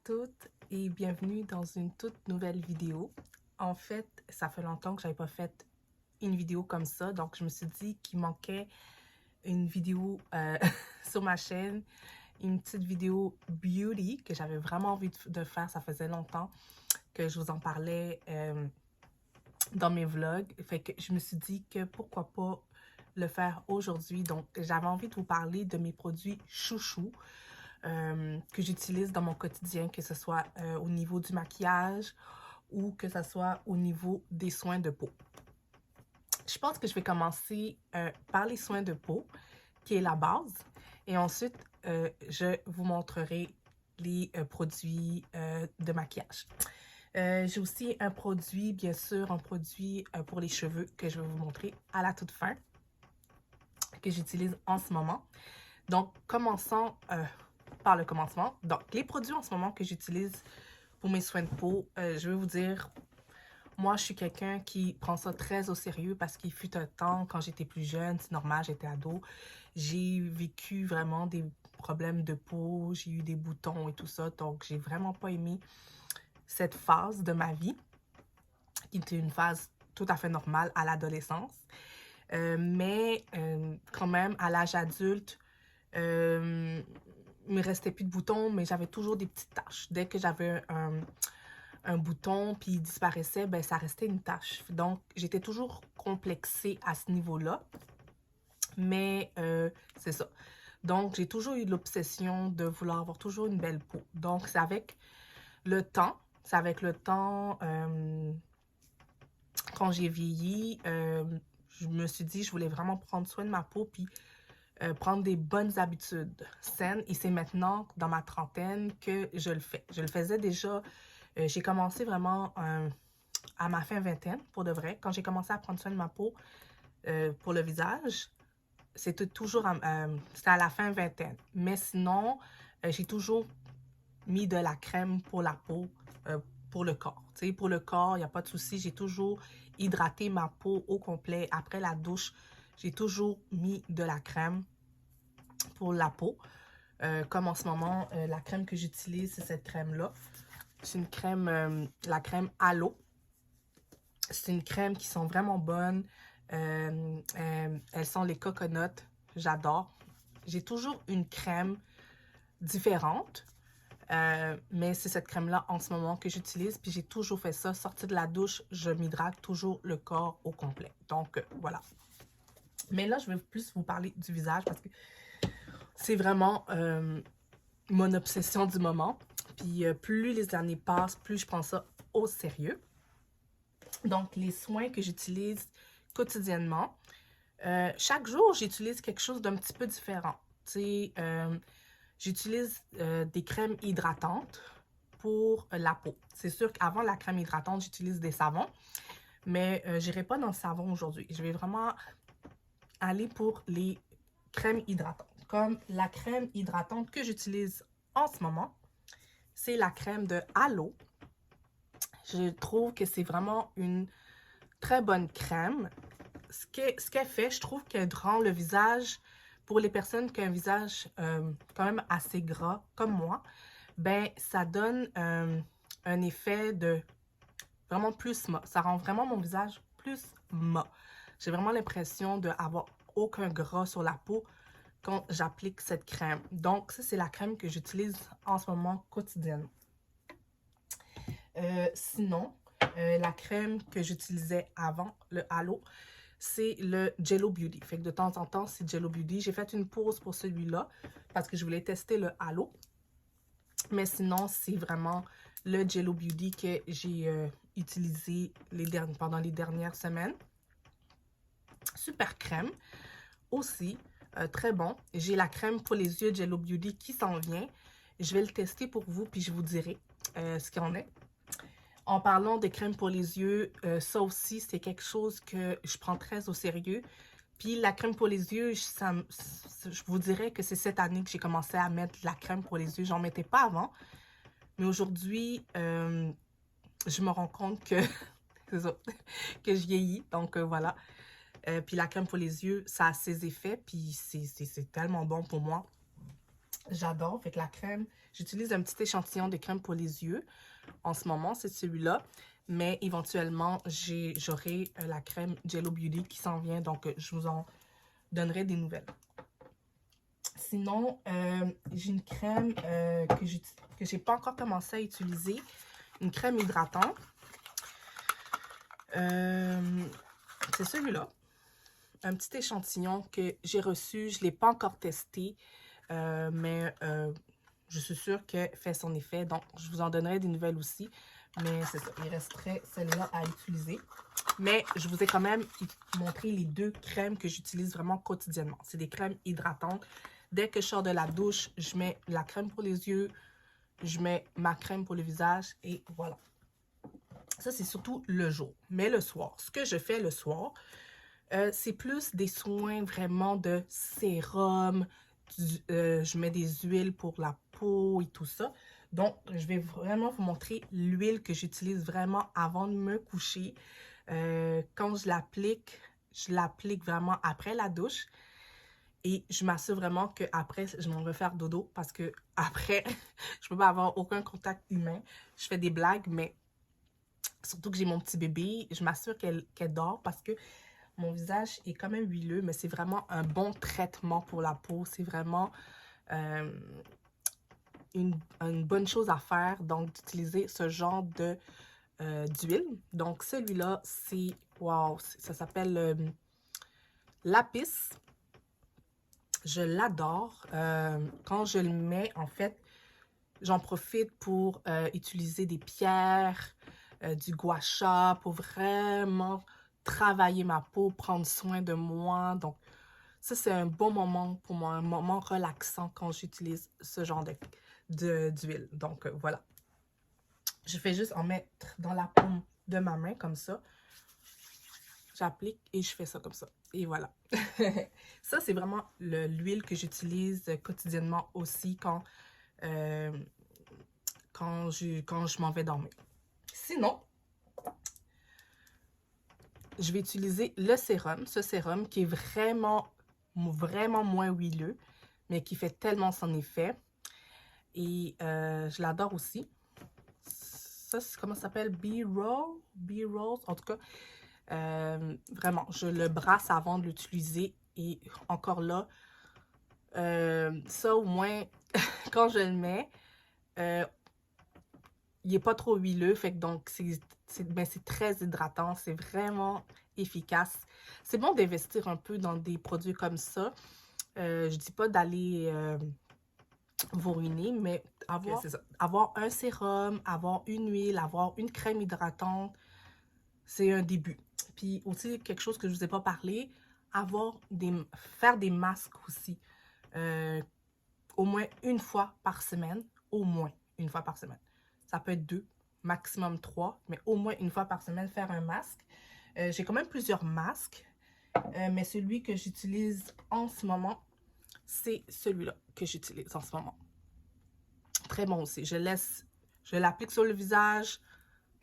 toutes et bienvenue dans une toute nouvelle vidéo. En fait, ça fait longtemps que j'avais pas fait une vidéo comme ça, donc je me suis dit qu'il manquait une vidéo sur ma chaîne, une petite vidéo beauty que j'avais vraiment envie de faire. Ça faisait longtemps que je vous en parlais dans mes vlogs, fait que je me suis dit que pourquoi pas le faire aujourd'hui. Donc, j'avais envie de vous parler de mes produits chouchous que j'utilise dans mon quotidien, que ce soit au niveau du maquillage ou que ce soit au niveau des soins de peau. Je pense que je vais commencer par les soins de peau, qui est la base, et ensuite je vous montrerai les produits de maquillage. J'ai aussi un produit, bien sûr, un produit pour les cheveux que je vais vous montrer à la toute fin, que j'utilise en ce moment. Donc, commençons par le commencement. Donc, les produits en ce moment que j'utilise pour mes soins de peau, je vais vous dire, moi, je suis quelqu'un qui prend ça très au sérieux parce qu'il fut un temps, quand j'étais plus jeune, c'est normal, j'étais ado, j'ai vécu vraiment des problèmes de peau, j'ai eu des boutons et tout ça, donc j'ai vraiment pas aimé cette phase de ma vie, qui était une phase tout à fait normale à l'adolescence. Mais quand même, à l'âge adulte, il me restait plus de boutons, mais j'avais toujours des petites taches. Dès que j'avais un bouton puis il disparaissait, ben ça restait une tache. Donc, j'étais toujours complexée à ce niveau-là. Mais c'est ça. Donc, j'ai toujours eu l'obsession de vouloir avoir toujours une belle peau. Donc, c'est avec le temps, quand j'ai vieilli, je me suis dit, je voulais vraiment prendre soin de ma peau puis prendre des bonnes habitudes saines. Et c'est maintenant, dans ma trentaine, que je le fais. Je le faisais déjà, j'ai commencé vraiment à ma fin vingtaine, pour de vrai. Quand j'ai commencé à prendre soin de ma peau pour le visage, c'était toujours c'était à la fin vingtaine. Mais sinon, j'ai toujours mis de la crème pour la peau, pour le corps. Tu sais, pour le corps, il n'y a pas de souci. J'ai toujours hydraté ma peau au complet. Après la douche, j'ai toujours mis de la crème pour la peau. Comme en ce moment, la crème que j'utilise, c'est cette crème-là. C'est une crème, la crème Alo. C'est une crème qui sont vraiment bonnes. Elles sont les coconuts. J'adore. J'ai toujours une crème différente. Mais c'est cette crème-là en ce moment que j'utilise. Puis j'ai toujours fait ça. Sortie de la douche, je m'hydrate toujours le corps au complet. Donc, voilà. Mais là, je vais plus vous parler du visage parce que c'est vraiment mon obsession du moment. Puis plus les années passent, plus je prends ça au sérieux. Donc, les soins que j'utilise quotidiennement, chaque jour, j'utilise quelque chose d'un petit peu différent. Tu sais, j'utilise des crèmes hydratantes pour la peau. C'est sûr qu'avant la crème hydratante, j'utilise des savons, mais je n'irai pas dans le savon aujourd'hui. Je vais vraiment aller pour les crèmes hydratantes. Comme la crème hydratante que j'utilise en ce moment, c'est la crème de Alo. Je trouve que c'est vraiment une très bonne crème. Ce qu'elle fait, je trouve qu'elle rend le visage, pour les personnes qui ont un visage quand même assez gras, comme moi, ben ça donne un effet de vraiment plus mat. Ça rend vraiment mon visage plus mat. J'ai vraiment l'impression d'avoir aucun gras sur la peau quand j'applique cette crème. Donc, ça, c'est la crème que j'utilise en ce moment quotidiennement. Sinon, la crème que j'utilisais avant, le Halo, c'est le Jello Beauty. Fait que de temps en temps, c'est Jello Beauty. J'ai fait une pause pour celui-là parce que je voulais tester le Halo. Mais sinon, c'est vraiment le Jello Beauty que j'ai utilisé pendant les dernières semaines. Super crème. Aussi, très bon. J'ai la crème pour les yeux Jello Beauty qui s'en vient. Je vais le tester pour vous, puis je vous dirai ce qu'il en est. En parlant de crème pour les yeux, ça aussi, c'est quelque chose que je prends très au sérieux. Puis la crème pour les yeux, je vous dirais que c'est cette année que j'ai commencé à mettre de la crème pour les yeux. J'en mettais pas avant. Mais aujourd'hui, je me rends compte que, ça, que je vieillis. Donc voilà. Puis la crème pour les yeux, ça a ses effets. Puis c'est tellement bon pour moi. J'adore. Fait que la crème, j'utilise un petit échantillon de crème pour les yeux. En ce moment, c'est celui-là. Mais éventuellement, j'aurai la crème Jello Beauty qui s'en vient. Donc, je vous en donnerai des nouvelles. Sinon, j'ai une crème que j'ai pas encore commencé à utiliser. Une crème hydratante. C'est celui-là. Un petit échantillon que j'ai reçu. Je ne l'ai pas encore testé. Mais je suis sûre qu'elle fait son effet. Donc, je vous en donnerai des nouvelles aussi. Mais c'est ça. Il resterait celle-là à utiliser. Mais je vous ai quand même montré les deux crèmes que j'utilise vraiment quotidiennement. C'est des crèmes hydratantes. Dès que je sors de la douche, je mets la crème pour les yeux. Je mets ma crème pour le visage. Et voilà. Ça, c'est surtout le jour. Mais le soir, ce que je fais le soir, c'est plus des soins vraiment de sérum. Je mets des huiles pour la peau et tout ça. Donc, je vais vraiment vous montrer l'huile que j'utilise vraiment avant de me coucher. Quand je l'applique vraiment après la douche. Et je m'assure vraiment qu'après, je m'en vais faire dodo parce que après, je peux pas avoir aucun contact humain. Je fais des blagues, mais surtout que j'ai mon petit bébé, je m'assure qu'elle dort parce que mon visage est quand même huileux, mais c'est vraiment un bon traitement pour la peau. C'est vraiment une bonne chose à faire, donc d'utiliser ce genre d'huile. Donc celui-là, c'est, wow, ça s'appelle Lapis. Je l'adore. Quand je le mets, en fait, j'en profite pour utiliser des pierres, du gua sha, pour vraiment travailler ma peau, prendre soin de moi. Donc, ça, c'est un bon moment pour moi, un moment relaxant quand j'utilise ce genre d'huile. Donc, voilà. Je fais juste en mettre dans la paume de ma main, comme ça. J'applique et je fais ça comme ça. Et voilà. Ça, c'est vraiment l'huile que j'utilise quotidiennement aussi quand je m'en vais dormir. Sinon, je vais utiliser le sérum. Ce sérum qui est vraiment, vraiment moins huileux, mais qui fait tellement son effet. Et je l'adore aussi. Ça, c'est comment ça s'appelle? B-Rose. En tout cas, vraiment, je le brasse avant de l'utiliser. Et encore là, ça au moins, quand je le mets, il n'est pas trop huileux. Fait que donc, c'est très hydratant. C'est vraiment efficace. C'est bon d'investir un peu dans des produits comme ça. Je dis pas d'aller vous ruiner, mais avoir un sérum, avoir une huile, avoir une crème hydratante, c'est un début. Puis aussi, quelque chose que je ne vous ai pas parlé, faire des masques aussi. Au moins une fois par semaine. Au moins une fois par semaine. Ça peut être 2, maximum 3, mais au moins une fois par semaine, faire un masque. J'ai quand même plusieurs masques, mais celui que j'utilise en ce moment, c'est celui-là que j'utilise en ce moment. Très bon aussi. Je l'applique sur le visage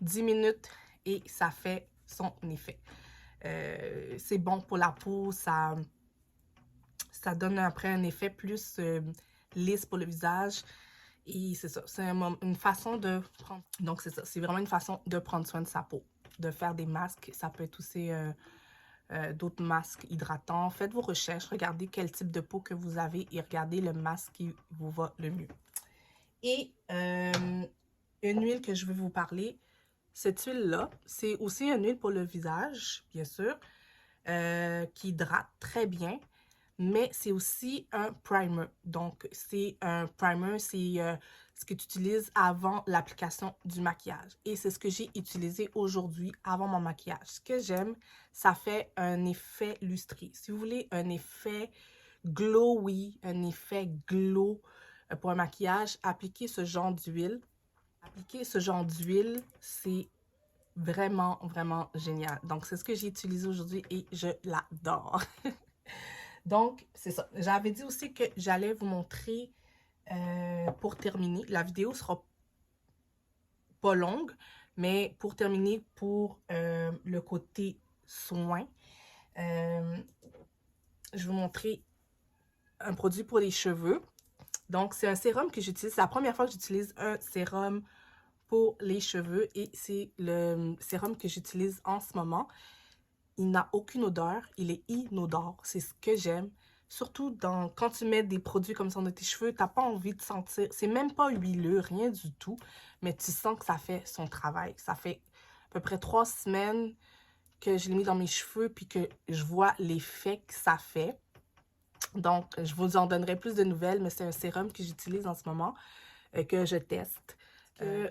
10 minutes et ça fait son effet. C'est bon pour la peau, ça donne après un effet plus lisse pour le visage. Et c'est ça, c'est une façon de prendre... Donc c'est ça, c'est vraiment une façon de prendre soin de sa peau. De faire des masques, ça peut être aussi d'autres masques hydratants. Faites vos recherches, regardez quel type de peau que vous avez et regardez le masque qui vous va le mieux. Et une huile que je vais vous parler, cette huile-là, c'est aussi une huile pour le visage, bien sûr, qui hydrate très bien, mais c'est aussi un primer. Donc, c'est un primer, c'est ce que tu utilises avant l'application du maquillage. Et c'est ce que j'ai utilisé aujourd'hui avant mon maquillage. Ce que j'aime, ça fait un effet lustré. Si vous voulez un effet glowy, un effet glow pour un maquillage, appliquez ce genre d'huile. Appliquer ce genre d'huile, c'est vraiment, vraiment génial. Donc, c'est ce que j'ai utilisé aujourd'hui et je l'adore. Donc, c'est ça. J'avais dit aussi que j'allais vous montrer, pour terminer, la vidéo sera pas longue, mais pour terminer, pour le côté soin, je vais vous montrer un produit pour les cheveux. Donc, c'est un sérum que j'utilise. C'est la première fois que j'utilise un sérum pour les cheveux et c'est le sérum que j'utilise en ce moment. Il n'a aucune odeur, il est inodore, c'est ce que j'aime. Surtout quand tu mets des produits comme ça dans tes cheveux, t'as pas envie de sentir, c'est même pas huileux, rien du tout, mais tu sens que ça fait son travail. Ça fait à peu près 3 semaines que je l'ai mis dans mes cheveux puis que je vois l'effet que ça fait. Donc, je vous en donnerai plus de nouvelles, mais c'est un sérum que j'utilise en ce moment, que je teste.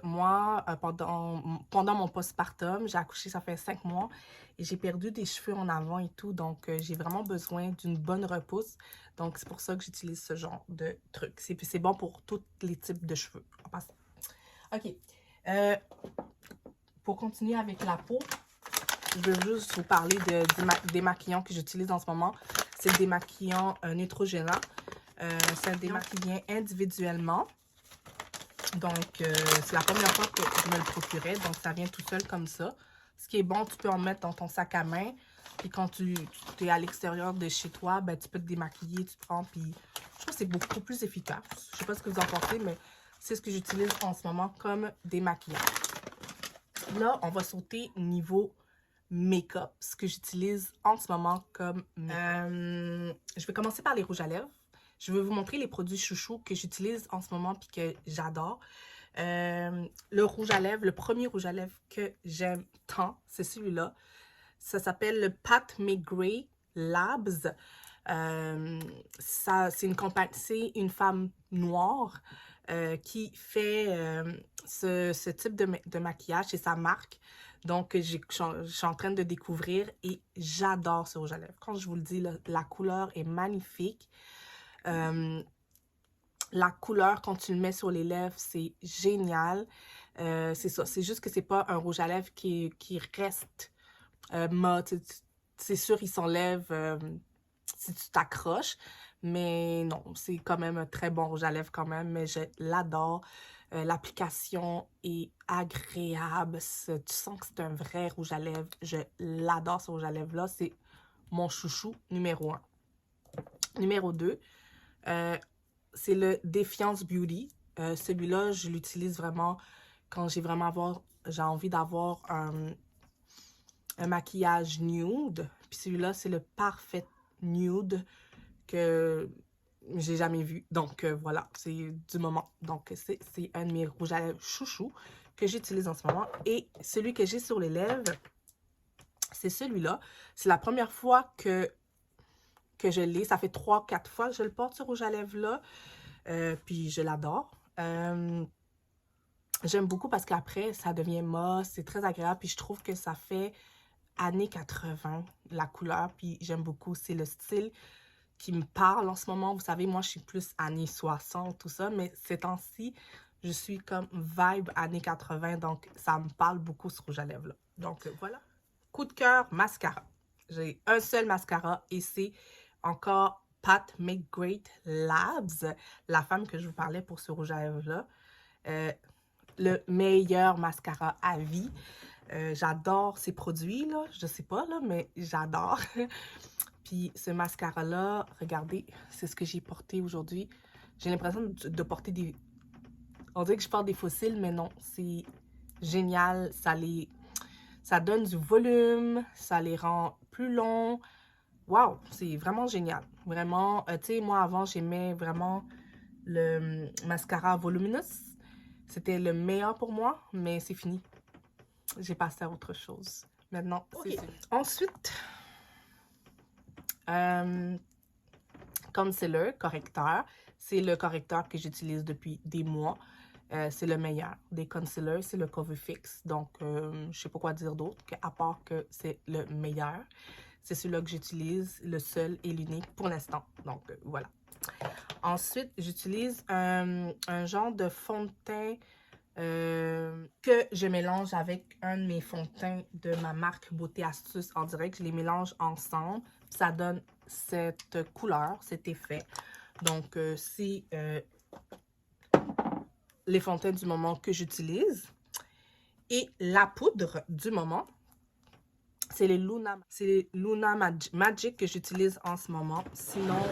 Moi, pendant mon postpartum, j'ai accouché, ça fait 5 mois, et j'ai perdu des cheveux en avant et tout, donc j'ai vraiment besoin d'une bonne repousse. Donc, c'est pour ça que j'utilise ce genre de truc. C'est bon pour tous les types de cheveux, en passant. OK. Pour continuer avec la peau, je veux juste vous parler des démaquillants que j'utilise en ce moment. C'est le démaquillant Neutrogena. C'est un démaquillant qui vient individuellement. Donc, c'est la première fois que je me le procurais. Donc, ça vient tout seul comme ça. Ce qui est bon, tu peux en mettre dans ton sac à main. Puis quand tu es à l'extérieur de chez toi, ben, tu peux te démaquiller, tu prends. Puis je trouve que c'est beaucoup plus efficace. Je sais pas ce que vous en pensez, mais c'est ce que j'utilise en ce moment comme démaquillant. Là, on va sauter niveau make-up. Ce que j'utilise en ce moment comme... je vais commencer par les rouges à lèvres. Je vais vous montrer les produits chouchous que j'utilise en ce moment puis que j'adore. Le rouge à lèvres, le premier rouge à lèvres que j'aime tant, c'est celui-là. Ça s'appelle le Pat McGray Labs. C'est une femme noire qui fait ce type de maquillage. C'est sa marque. Donc, je suis en train de découvrir et j'adore ce rouge à lèvres. Quand je vous le dis, la couleur est magnifique. La couleur, quand tu le mets sur les lèvres, c'est génial. C'est ça. C'est juste que c'est pas un rouge à lèvres qui reste mat. C'est sûr, il s'enlève si tu t'accroches. Mais non, c'est quand même un très bon rouge à lèvres quand même. Mais je l'adore. L'application est agréable. Tu sens que c'est un vrai rouge à lèvres. Je l'adore, ce rouge à lèvres-là. C'est mon chouchou numéro 1. Numéro 2, c'est le Défiance Beauty. Celui-là, je l'utilise vraiment quand j'ai envie d'avoir un maquillage nude. Puis celui-là, c'est le parfait nude que j'ai jamais vu. Donc voilà, c'est du moment. Donc c'est un de mes rouges à lèvres chouchou que j'utilise en ce moment. Et celui que j'ai sur les lèvres, c'est celui-là. C'est la première fois que je l'ai. Ça fait 3-4 fois que je le porte, ce rouge à lèvres-là. Puis je l'adore. J'aime beaucoup parce qu'après, ça devient moche. C'est très agréable. Puis je trouve que ça fait années 80, la couleur. Puis j'aime beaucoup. C'est le style qui me parle en ce moment. Vous savez, moi, je suis plus années 60, tout ça. Mais ces temps-ci, je suis comme vibe années 80. Donc, ça me parle beaucoup, ce rouge à lèvres-là. Donc, voilà. Coup de cœur, mascara. J'ai un seul mascara et c'est encore Pat McGray Labs, la femme que je vous parlais pour ce rouge à lèvres-là. Le meilleur mascara à vie. J'adore ces produits-là. Je sais pas, là, mais j'adore. Puis ce mascara-là, regardez, c'est ce que j'ai porté aujourd'hui. J'ai l'impression de porter des... On dirait que je porte des fossiles, mais non, c'est génial. Ça donne du volume, ça les rend plus longs. Waouh, c'est vraiment génial. Vraiment, tu sais, moi avant, j'aimais vraiment le mascara Voluminous. C'était le meilleur pour moi, mais c'est fini. J'ai passé à autre chose. Maintenant, c'est fini. Ensuite, concealer, correcteur. C'est le correcteur que j'utilise depuis des mois. C'est le meilleur des concealers, c'est le Cover Fix. Donc, je sais pas quoi dire d'autre, à part que c'est le meilleur. C'est celui-là que j'utilise, le seul et l'unique pour l'instant. Donc, voilà. Ensuite, j'utilise un genre de fond de teint que je mélange avec un de mes fonds de teint de ma marque Beauté Astuce en direct. Je les mélange ensemble. Ça donne cette couleur, cet effet. Donc, c'est les fonds de teint du moment que j'utilise. Et la poudre du moment, c'est les Luna Magic que j'utilise en ce moment. Sinon,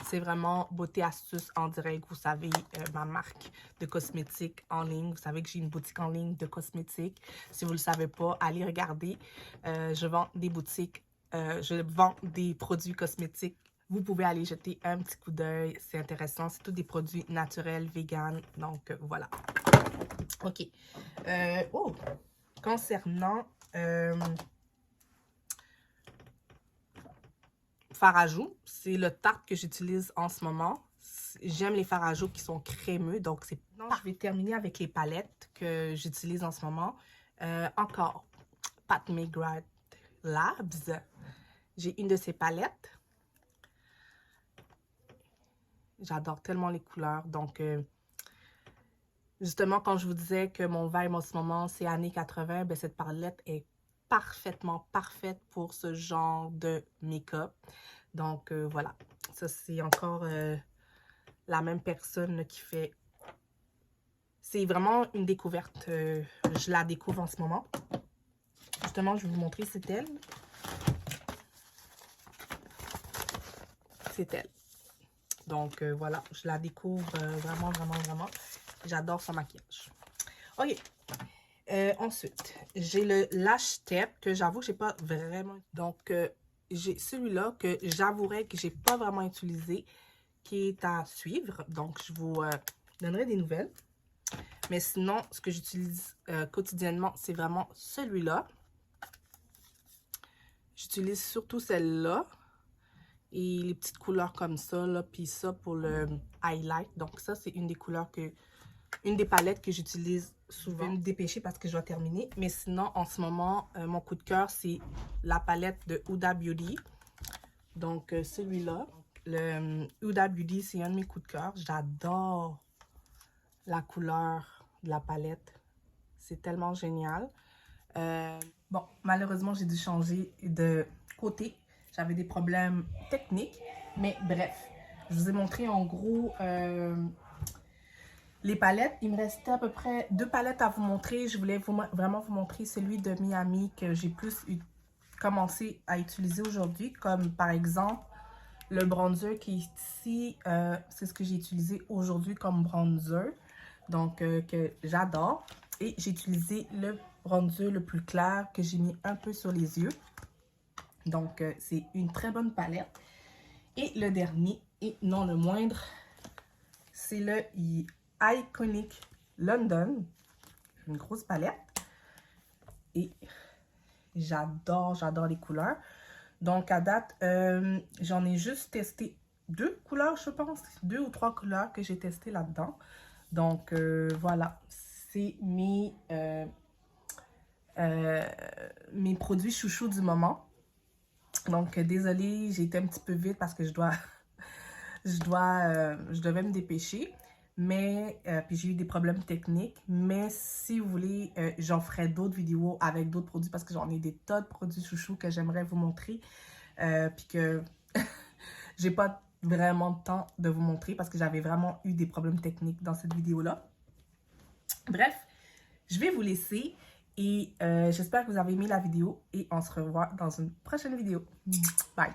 C'est vraiment beauté astuce en direct. Vous savez, ma marque de cosmétiques en ligne. Vous savez que j'ai une boutique en ligne de cosmétiques. Si vous ne le savez pas, allez regarder. Je vends des boutiques, je vends des produits cosmétiques. Vous pouvez aller jeter un petit coup d'œil. C'est intéressant. C'est tous des produits naturels, vegan. Donc, voilà. OK. Oh! Concernant fard à joues, c'est le Tarte que j'utilise en ce moment. J'aime les fards à joues qui sont crémeux, donc c'est... Non, je vais terminer avec les palettes que j'utilise en ce moment. Encore, Pat McGrath Labs. J'ai une de ces palettes. J'adore tellement les couleurs, donc... justement, quand je vous disais que mon vibe en ce moment, c'est années 80, ben cette palette est parfaitement parfaite pour ce genre de make-up. Donc, voilà. Ça, c'est encore la même personne là, qui fait... C'est vraiment une découverte. Je la découvre en ce moment. Justement, je vais vous montrer, c'est elle. C'est elle. Donc, voilà. Je la découvre vraiment, vraiment, vraiment. J'adore son maquillage. OK. Ensuite, j'ai le Lash Tape que j'avoue que j'ai pas vraiment... Donc, j'ai celui-là que j'avouerais que j'ai pas vraiment utilisé, qui est à suivre. Donc, je vous donnerai des nouvelles. Mais sinon, ce que j'utilise quotidiennement, c'est vraiment celui-là. J'utilise surtout celle-là. Et les petites couleurs comme ça, là. Puis ça pour le highlight. Donc, ça, c'est une des couleurs que... Une des palettes que j'utilise souvent. Je vais me dépêcher parce que je dois terminer. Mais sinon, en ce moment, mon coup de cœur, c'est la palette de Huda Beauty. Donc, celui-là. Le Huda Beauty, c'est un de mes coups de cœur. J'adore la couleur de la palette. C'est tellement génial. Bon, malheureusement, j'ai dû changer de côté. J'avais des problèmes techniques. Mais bref, je vous ai montré en gros... les palettes, il me restait à peu près 2 palettes à vous montrer. Je voulais vraiment vous montrer celui de Miami que j'ai plus commencé à utiliser aujourd'hui. Comme par exemple, le bronzer qui est ici. C'est ce que j'ai utilisé aujourd'hui comme bronzer. Donc, que j'adore. Et j'ai utilisé le bronzer le plus clair que j'ai mis un peu sur les yeux. Donc, c'est une très bonne palette. Et le dernier, et non le moindre, c'est le Iconic London, une grosse palette et j'adore les couleurs. Donc à date, j'en ai juste testé 2 couleurs, je pense, 2 ou 3 couleurs que j'ai testé là-dedans. Donc voilà, c'est mes produits chouchous du moment. Donc désolée, j'ai été un petit peu vite parce que je devais me dépêcher. Mais, puis j'ai eu des problèmes techniques. Mais si vous voulez, j'en ferai d'autres vidéos avec d'autres produits parce que j'en ai des tas de produits chouchous que j'aimerais vous montrer. Puis que j'ai pas vraiment de temps de vous montrer parce que j'avais vraiment eu des problèmes techniques dans cette vidéo-là. Bref, je vais vous laisser et j'espère que vous avez aimé la vidéo et on se revoit dans une prochaine vidéo. Bye!